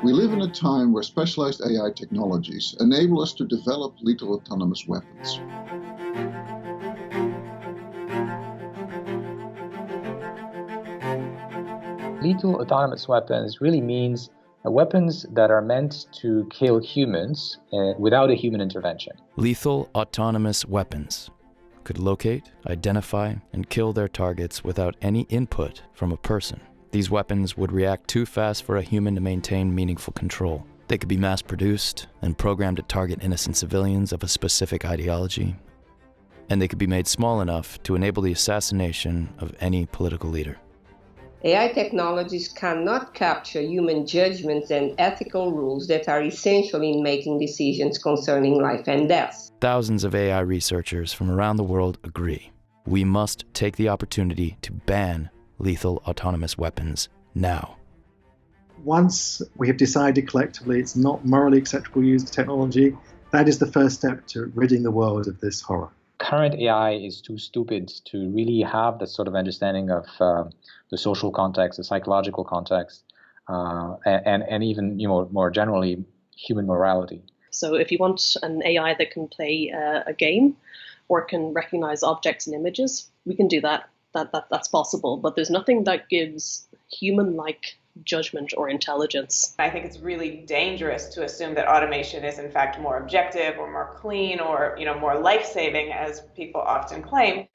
We live in a time where specialized AI technologies enable us to develop lethal autonomous weapons. Lethal autonomous weapons really means weapons that are meant to kill humans without a human intervention. Lethal autonomous weapons could locate, identify, and kill their targets without any input from a person. These weapons would react too fast for a human to maintain meaningful control. They could be mass-produced and programmed to target innocent civilians of a specific ideology, and they could be made small enough to enable the assassination of any political leader. AI technologies cannot capture human judgments and ethical rules that are essential in making decisions concerning life and death. Thousands of AI researchers from around the world agree. We must take the opportunity to ban lethal autonomous weapons now. Once we have decided collectively it's not morally acceptable to use the technology, that is the first step to ridding the world of this horror. Current AI is too stupid to really have that sort of understanding of the social context, the psychological context, and even more generally, human morality. So if you want an AI that can play a game or can recognize objects and images, we can do that. That's possible. But there's nothing that gives human-like judgment or intelligence. I think it's really dangerous to assume that automation is in fact more objective or more clean or more life-saving, as people often claim.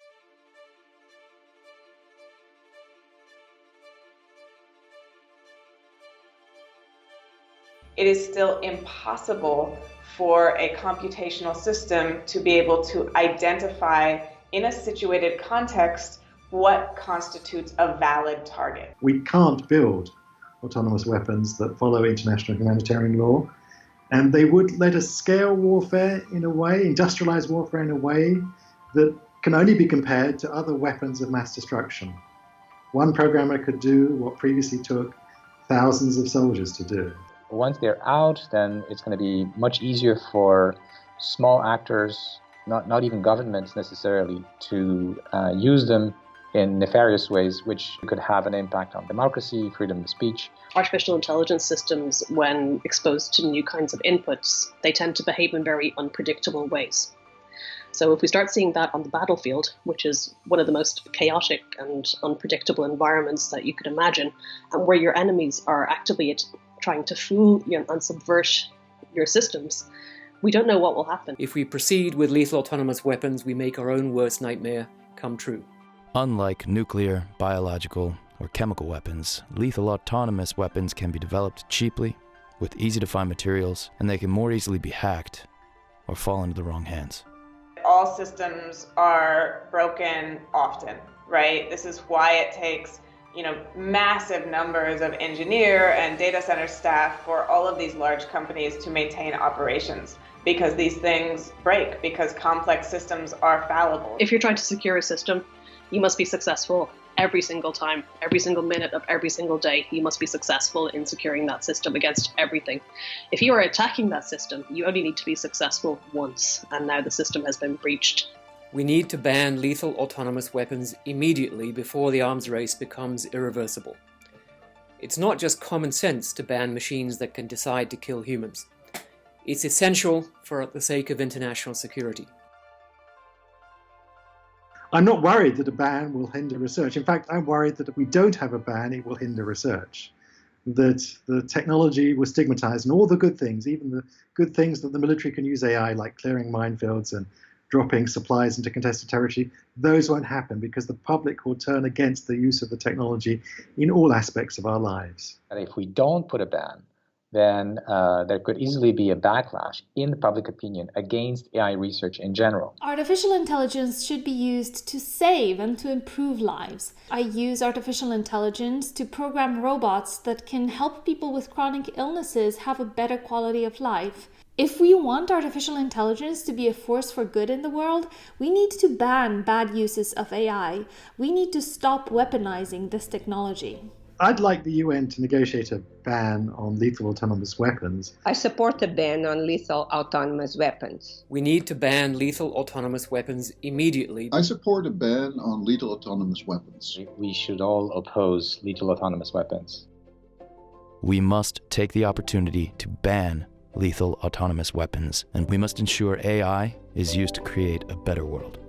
It is still impossible for a computational system to be able to identify in a situated context what constitutes a valid target. We can't build autonomous weapons that follow international humanitarian law, and they would let us scale warfare in a way, industrialize warfare in a way that can only be compared to other weapons of mass destruction. One programmer could do what previously took thousands of soldiers to do. Once they're out, then it's going to be much easier for small actors, not even governments necessarily, to use them in nefarious ways, which could have an impact on democracy, freedom of speech. Artificial intelligence systems, when exposed to new kinds of inputs, they tend to behave in very unpredictable ways. So if we start seeing that on the battlefield, which is one of the most chaotic and unpredictable environments that you could imagine, and where your enemies are actively trying to fool and subvert your systems, we don't know what will happen. If we proceed with lethal autonomous weapons, we make our own worst nightmare come true. Unlike nuclear, biological, or chemical weapons, lethal autonomous weapons can be developed cheaply, with easy-to-find materials, and they can more easily be hacked or fall into the wrong hands. All systems are broken often, right? This is why it takes massive numbers of engineer and data center staff for all of these large companies to maintain operations, because these things break, because complex systems are fallible. If you're trying to secure a system, you must be successful every single time, every single minute of every single day. You must be successful in securing that system against everything. If you are attacking that system, you only need to be successful once, and now the system has been breached. We need to ban lethal autonomous weapons immediately before the arms race becomes irreversible. It's not just common sense to ban machines that can decide to kill humans. It's essential for the sake of international security. I'm not worried that a ban will hinder research. In fact, I'm worried that if we don't have a ban, it will hinder research. That the technology will stigmatize, and all the good things, even the good things that the military can use AI, like clearing minefields and dropping supplies into contested territory, those won't happen because the public will turn against the use of the technology in all aspects of our lives. And if we don't put a ban, then there could easily be a backlash in the public opinion against AI research in general. Artificial intelligence should be used to save and to improve lives. I use artificial intelligence to program robots that can help people with chronic illnesses have a better quality of life. If we want artificial intelligence to be a force for good in the world, we need to ban bad uses of AI. We need to stop weaponizing this technology. I'd like the UN to negotiate a ban on lethal autonomous weapons. I support a ban on lethal autonomous weapons. We need to ban lethal autonomous weapons immediately. I support a ban on lethal autonomous weapons. We should all oppose lethal autonomous weapons. We must take the opportunity to ban lethal autonomous weapons, and we must ensure AI is used to create a better world.